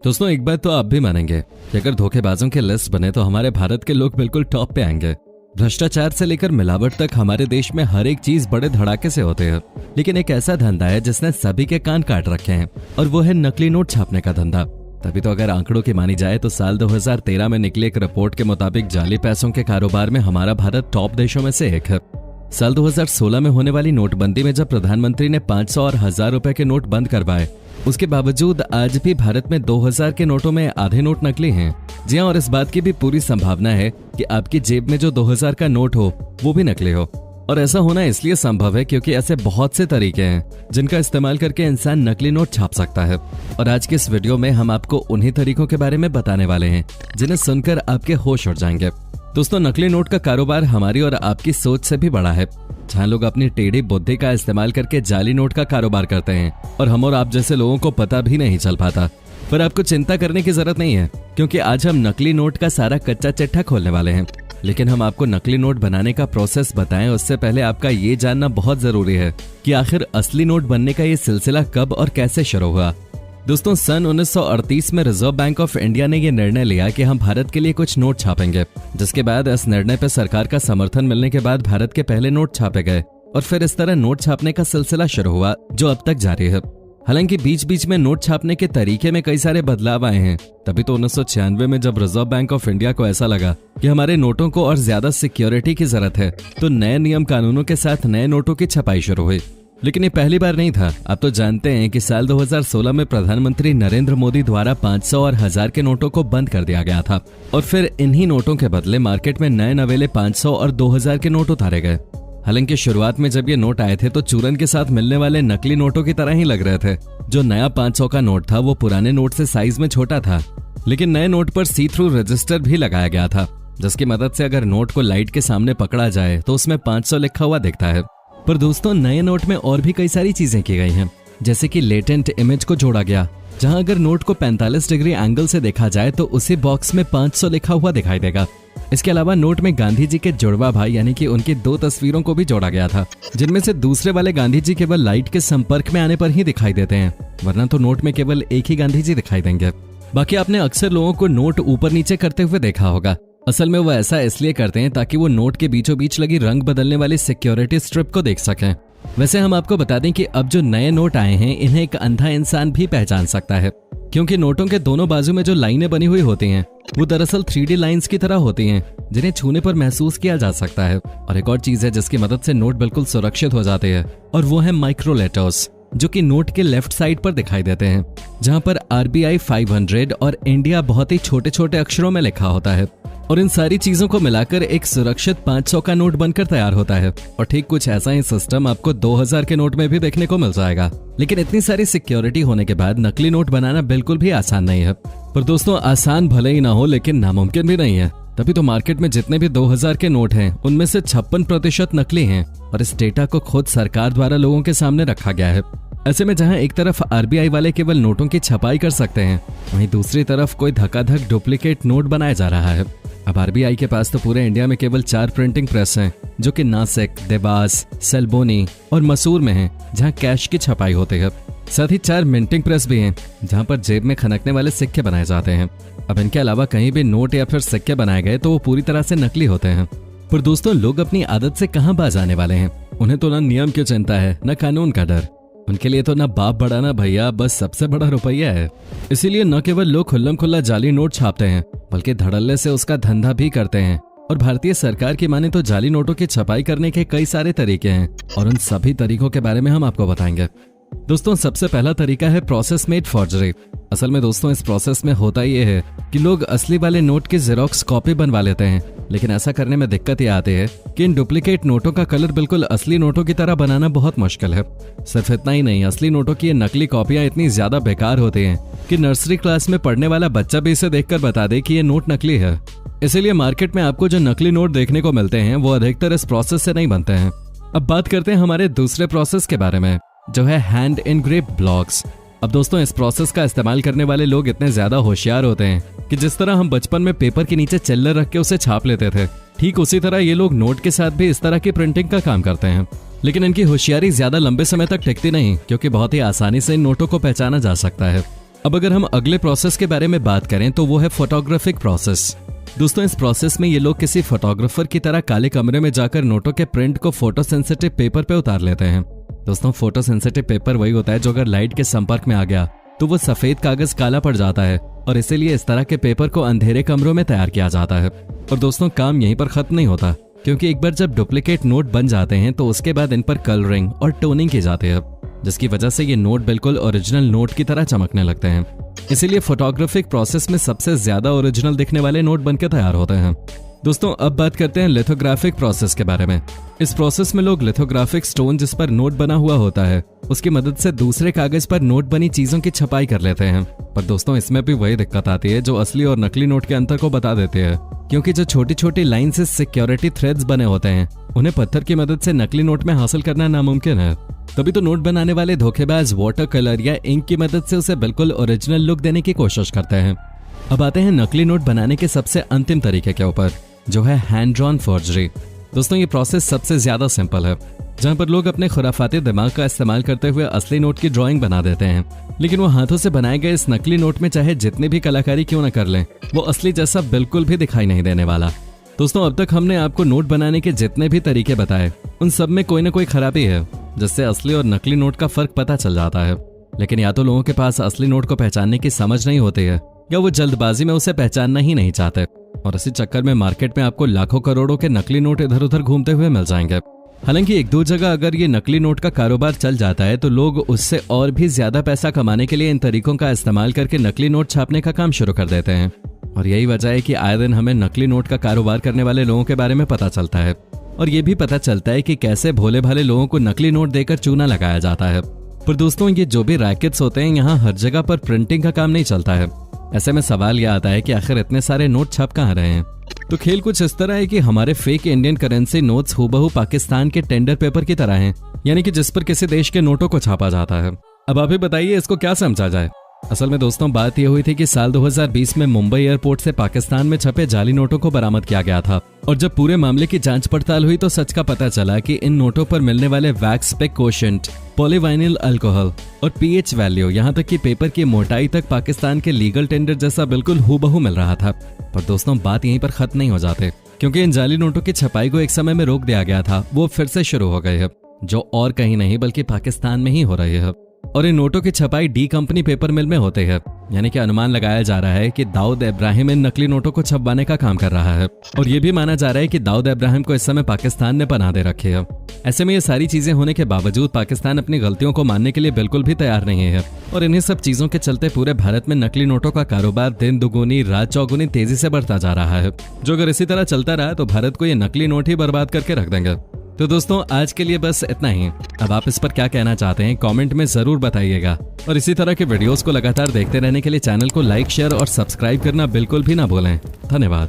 दोस्तों एक बात तो आप भी मानेंगे कि अगर धोखेबाजों की लिस्ट बने तो हमारे भारत के लोग बिल्कुल टॉप पे आएंगे। भ्रष्टाचार से लेकर मिलावट तक हमारे देश में हर एक चीज बड़े धड़ाके से होते हैं, लेकिन एक ऐसा धंधा है जिसने सभी के कान काट रखे हैं और वो है नकली नोट छापने का धंधा। तभी तो अगर आंकड़ों की मानी जाए तो साल 2013 में निकली एक रिपोर्ट के मुताबिक जाली पैसों के कारोबार में हमारा भारत टॉप देशों में से एक है। साल 2016 में होने वाली नोटबंदी में जब प्रधानमंत्री ने 500 और 1000 रुपए के नोट बंद करवाए, उसके बावजूद आज भी भारत में 2000 के नोटों में आधे नोट नकली हैं। जी हाँ, और इस बात की भी पूरी संभावना है कि आपकी जेब में जो 2000 का नोट हो वो भी नकली हो। और ऐसा होना इसलिए संभव है क्योंकि ऐसे बहुत से तरीके हैं जिनका इस्तेमाल करके इंसान नकली नोट छाप सकता है। और आज के इस वीडियो में हम आपको उन्हीं तरीकों के बारे में बताने वाले हैं जिन्हें सुनकर आपके होश उड़ जाएंगे। दोस्तों, नकली नोट का कारोबार हमारी और आपकी सोच से भी बड़ा है, जहाँ लोग अपनी टेढ़ी बुद्धि का इस्तेमाल करके जाली नोट का कारोबार करते हैं और हम और आप जैसे लोगों को पता भी नहीं चल पाता। पर आपको चिंता करने की जरूरत नहीं है, क्योंकि आज हम नकली नोट का सारा कच्चा चिट्ठा खोलने वाले हैं। लेकिन हम आपको नकली नोट बनाने का प्रोसेस बताएं उससे पहले आपका ये जानना बहुत जरूरी है कि आखिर असली नोट बनने का ये सिलसिला कब और कैसे शुरू हुआ। दोस्तों, सन 1938 में रिजर्व बैंक ऑफ इंडिया ने यह निर्णय लिया कि हम भारत के लिए कुछ नोट छापेंगे, जिसके बाद इस निर्णय पर सरकार का समर्थन मिलने के बाद भारत के पहले नोट छापे गए और फिर इस तरह नोट छापने का सिलसिला शुरू हुआ जो अब तक जारी है। हालांकि बीच बीच में नोट छापने के तरीके में कई सारे बदलाव आए हैं। तभी तो 1996 में जब रिजर्व बैंक ऑफ इंडिया को ऐसा लगा कि हमारे नोटों को और ज्यादा सिक्योरिटी की जरूरत है, तो नए नियम कानूनों के साथ नए नोटों की छपाई शुरू हुई। लेकिन ये पहली बार नहीं था। आप तो जानते हैं कि साल 2016 में प्रधानमंत्री नरेंद्र मोदी द्वारा 500 और 1000 के नोटों को बंद कर दिया गया था और फिर इन्हीं नोटों के बदले मार्केट में नए नवेले 500 और 2000 के नोट उतारे गए। हालांकि शुरुआत में जब ये नोट आए थे तो चूरन के साथ मिलने वाले नकली नोटों की तरह ही लग रहे थे। जो नया 500 का नोट था वो पुराने नोट से साइज में छोटा था, लेकिन नए नोट पर सी थ्रू रजिस्टर भी लगाया गया था, जिसकी मदद से अगर नोट को लाइट के सामने पकड़ा जाए तो उसमें 500 लिखा हुआ दिखता है। पर दोस्तों, नए नोट में और भी कई सारी चीजें की गई हैं, जैसे कि लेटेंट इमेज को जोड़ा गया, जहां अगर नोट को 45 डिग्री एंगल से देखा जाए तो उसी बॉक्स में 500 लिखा हुआ दिखाई देगा। इसके अलावा नोट में गांधी जी के जुड़वा भाई यानी कि उनकी 2 तस्वीरों को भी जोड़ा गया था, जिनमें से दूसरे वाले गांधी जी केवल लाइट के संपर्क में आने पर ही दिखाई देते हैं, वरना तो नोट में केवल एक ही गांधी जी दिखाई देंगे। बाकी आपने अक्सर लोगों को नोट ऊपर नीचे करते हुए देखा होगा। असल में वो ऐसा इसलिए करते हैं ताकि वो नोट के बीचों बीच लगी रंग बदलने वाली सिक्योरिटी स्ट्रिप को देख सकें। वैसे हम आपको बता दें कि अब जो नए नोट आए हैं इन्हें एक अंधा इंसान भी पहचान सकता है, क्योंकि नोटों के दोनों बाजू में जो लाइनें बनी हुई होती हैं वो दरअसल 3D लाइंस की तरह होती हैं, जिन्हें छूने पर महसूस किया जा सकता है। और एक और चीज है जिसकी मदद से नोट बिल्कुल सुरक्षित हो जाते हैं, और वो है माइक्रो लेटर्स, जो कि नोट के लेफ्ट साइड पर दिखाई देते हैं, जहां पर RBI 500 और इंडिया बहुत ही छोटे छोटे अक्षरों में लिखा होता है। और इन सारी चीजों को मिलाकर एक सुरक्षित 500 का नोट बनकर तैयार होता है। और ठीक कुछ ऐसा ही सिस्टम आपको 2000 के नोट में भी देखने को मिल जाएगा। लेकिन इतनी सारी सिक्योरिटी होने के बाद नकली नोट बनाना बिल्कुल भी आसान नहीं है। पर दोस्तों, आसान भले ही ना हो लेकिन नामुमकिन भी नहीं है। तभी तो मार्केट में जितने भी 2000 के नोट हैं उनमें से 56% नकली हैं, और इस डेटा को खुद सरकार द्वारा लोगों के सामने रखा गया है। ऐसे में जहां एक तरफ RBI वाले केवल नोटों की छपाई कर सकते हैं, वहीं दूसरी तरफ कोई धक्का-धक डुप्लीकेट नोट बनाया जा रहा है। अब RBI के पास तो पूरे इंडिया में केवल 4 प्रिंटिंग प्रेस हैं, जो कि नासिक, देवास, सेलबोनी और मसूर में हैं, जहां कैश की छपाई होती है। साथ ही 4 मिंटिंग प्रेस भी हैं, जहां पर जेब में खनकने वाले सिक्के बनाए जाते हैं। अब इनके अलावा कहीं भी नोट या फिर सिक्के बनाए गए तो वो पूरी तरह से नकली होते हैं। पर दोस्तों, लोग अपनी आदत से कहां बाज आने वाले हैं। उन्हें तो ना नियम की चिंता है, न कानून का डर। उनके लिए तो ना बाप बड़ा ना भैया, बस सबसे बड़ा रुपया है। इसीलिए न केवल लोग खुल्लम खुल्ला जाली नोट छापते हैं, बल्कि धड़ल्ले से उसका धंधा भी करते हैं। और भारतीय सरकार की माने तो जाली नोटों की छपाई करने के कई सारे तरीके हैं, और उन सभी तरीकों के बारे में हम आपको बताएंगे। दोस्तों, सबसे पहला तरीका है प्रोसेस मेड फॉर्जरी। असल में दोस्तों, इस प्रोसेस में होता ये है कि लोग असली वाले नोट की जेरोक्स कॉपी बनवा लेते हैं, लेकिन ऐसा करने में दिक्कत ये आती है कि इन डुप्लीकेट नोटों का कलर बिल्कुल असली नोटों की तरह बनाना बहुत मुश्किल है। सिर्फ इतना ही नहीं, असली नोटों की ये नकली कॉपियां इतनी ज्यादा बेकार होती हैं कि नर्सरी क्लास में पढ़ने वाला बच्चा भी इसे देखकर बता दे कि ये नोट नकली है। इसीलिए मार्केट में आपको जो नकली नोट देखने को मिलते हैं वो अधिकतर इस प्रोसेस से नहीं बनते हैं। अब बात करते हैं हमारे दूसरे प्रोसेस के बारे में, जो है हैंड एनग्रेव्ड ब्लॉक्स। अब दोस्तों, इस प्रोसेस का इस्तेमाल करने वाले लोग इतने ज्यादा होशियार होते हैं कि जिस तरह हम बचपन में पेपर के नीचे चिल्लर रख के उसे छाप लेते थे, ठीक उसी तरह ये लोग नोट के साथ भी इस तरह की प्रिंटिंग का काम करते हैं। लेकिन इनकी होशियारी ज्यादा लंबे समय तक टिकती नहीं, क्योंकि बहुत ही आसानी से इन नोटों को पहचाना जा सकता है। अब अगर हम अगले प्रोसेस के बारे में बात करें तो वो है फोटोग्राफिक प्रोसेस। दोस्तों इस प्रोसेस में ये लोग किसी फोटोग्राफर की तरह काले कमरे में जाकर नोटों के प्रिंट को फोटो सेंसिटिव पेपर पे उतार लेते हैं। दोस्तों फोटो सेंसिटिव पेपर वही होता है जो अगर लाइट के संपर्क में आ गया तो वो सफेद कागज काला पड़ जाता है और इसीलिए इस तरह के पेपर को अंधेरे कमरों में तैयार किया जाता है। और दोस्तों काम यहीं पर खत्म नहीं होता, क्योंकि एक बार जब डुप्लीकेट नोट बन जाते हैं तो उसके बाद इन पर कलरिंग और टोनिंग की जाती है, जिसकी वजह से ये नोट बिल्कुल ओरिजिनल नोट की तरह चमकने लगते हैं। इसीलिए फोटोग्राफिक प्रोसेस में सबसे ज्यादा ओरिजिनल दिखने वाले नोट बनकर तैयार होते हैं। दोस्तों अब बात करते हैं लिथोग्राफिक प्रोसेस के बारे में। इस प्रोसेस में लोग लिथोग्राफिक स्टोन जिस पर नोट बना हुआ होता है उसकी मदद से दूसरे कागज पर नोट बनी चीजों की छपाई कर लेते हैं। पर दोस्तों इसमें भी वही दिक्कत आती है जो असली और नकली नोट के अंतर को बता देती है, क्योंकि जो छोटी छोटी लाइन से सिक्योरिटी थ्रेड्स बने होते हैं उन्हें पत्थर की मदद से नकली नोट में हासिल करना नामुमकिन है। तभी तो नोट बनाने वाले धोखेबाज वाटर कलर या इंक की मदद से उसे बिल्कुल ओरिजिनल लुक देने की कोशिश करते हैं। अब आते हैं नकली नोट बनाने के सबसे अंतिम तरीके के ऊपर, जो है हैंड ड्रॉन फॉर्जरी। दोस्तों ये प्रोसेस सबसे ज्यादा सिंपल है, जहां पर लोग अपने खुराफाती दिमाग का इस्तेमाल करते हुए असली नोट की ड्राइंग बना देते हैं, लेकिन वो हाथों से बनाए गए इस नकली नोट में चाहे जितनी भी कलाकारी क्यों न कर लें, वो असली जैसा बिल्कुल भी दिखाई नहीं देने वाला। दोस्तों अब तक हमने आपको नोट बनाने के जितने भी तरीके बताए उन सब में कोई ना कोई खराबी है, जिससे असली और नकली नोट का फर्क पता चल जाता है। लेकिन या तो लोगों के पास असली नोट को पहचानने की समझ नहीं होती है, या वो जल्दबाजी में उसे पहचानना ही नहीं चाहते, और इसी चक्कर में मार्केट में आपको लाखों करोड़ों के नकली नोट इधर उधर घूमते हुए मिल जाएंगे। हालांकि एक दो जगह अगर ये नकली नोट का कारोबार चल जाता है तो लोग उससे और भी ज्यादा पैसा कमाने के लिए इन तरीकों का इस्तेमाल करके नकली नोट छापने का काम शुरू कर देते हैं। और यही वजह है कि आए दिन हमें नकली नोट का कारोबार करने वाले लोगों के बारे में पता चलता है, और ये भी पता चलता है कि कैसे भोले भाले लोगों को नकली नोट देकर चूना लगाया जाता है। पर दोस्तों ये जो भी रैकेट्स होते हैं यहाँ हर जगह पर प्रिंटिंग का काम नहीं चलता है। ऐसे में सवाल यह आता है कि आखिर इतने सारे नोट छप कहाँ रहे हैं। तो खेल कुछ इस तरह है कि हमारे फेक इंडियन करेंसी नोट्स हूबहू पाकिस्तान के टेंडर पेपर की तरह हैं, यानी कि जिस पर किसी देश के नोटों को छापा जाता है। अब आप ही बताइए इसको क्या समझा जाए। असल में दोस्तों बात यह हुई थी कि साल 2020 में मुंबई एयरपोर्ट से पाकिस्तान में छपे जाली नोटों को बरामद किया गया था, और जब पूरे मामले की जांच पड़ताल हुई तो सच का पता चला कि इन नोटों पर मिलने वाले वैक्स स्पेक कोशेंट, पॉलीवाइनिल अल्कोहल और पीएच वैल्यू, यहाँ तक कि पेपर की मोटाई तक पाकिस्तान के लीगल टेंडर जैसा बिल्कुल हूबहू मिल रहा था। पर दोस्तों बात यहीं पर खत्म नहीं हो जाते, क्योंकि इन जाली नोटों की छपाई को एक समय में रोक दिया गया था, वो फिर से शुरू हो गई है, जो और कहीं नहीं बल्कि पाकिस्तान में ही हो रही है। और इन नोटों की छपाई डी कंपनी पेपर मिल में होती है, यानी कि अनुमान लगाया जा रहा है कि दाऊद इब्राहिम इन नकली नोटों को छपवाने का काम कर रहा है, और ये भी माना जा रहा है कि दाऊद इब्राहिम को इस समय पाकिस्तान ने पनाह दे रखी है। ऐसे में ये सारी चीजें होने के बावजूद पाकिस्तान अपनी गलतियों को मानने के लिए बिल्कुल भी तैयार नहीं है, और इन्हीं सब चीजों के चलते पूरे भारत में नकली नोटों का कारोबार दिन दुगुनी रात चौगुनी तेजी से बढ़ता जा रहा है, जो अगर इसी तरह चलता रहा तो भारत को ये नकली नोट ही बर्बाद करके रख देंगे। तो दोस्तों आज के लिए बस इतना ही। अब आप इस पर क्या कहना चाहते हैं कमेंट में जरूर बताइएगा, और इसी तरह के वीडियोस को लगातार देखते रहने के लिए चैनल को लाइक, शेयर और सब्सक्राइब करना बिल्कुल भी ना भूलें। धन्यवाद।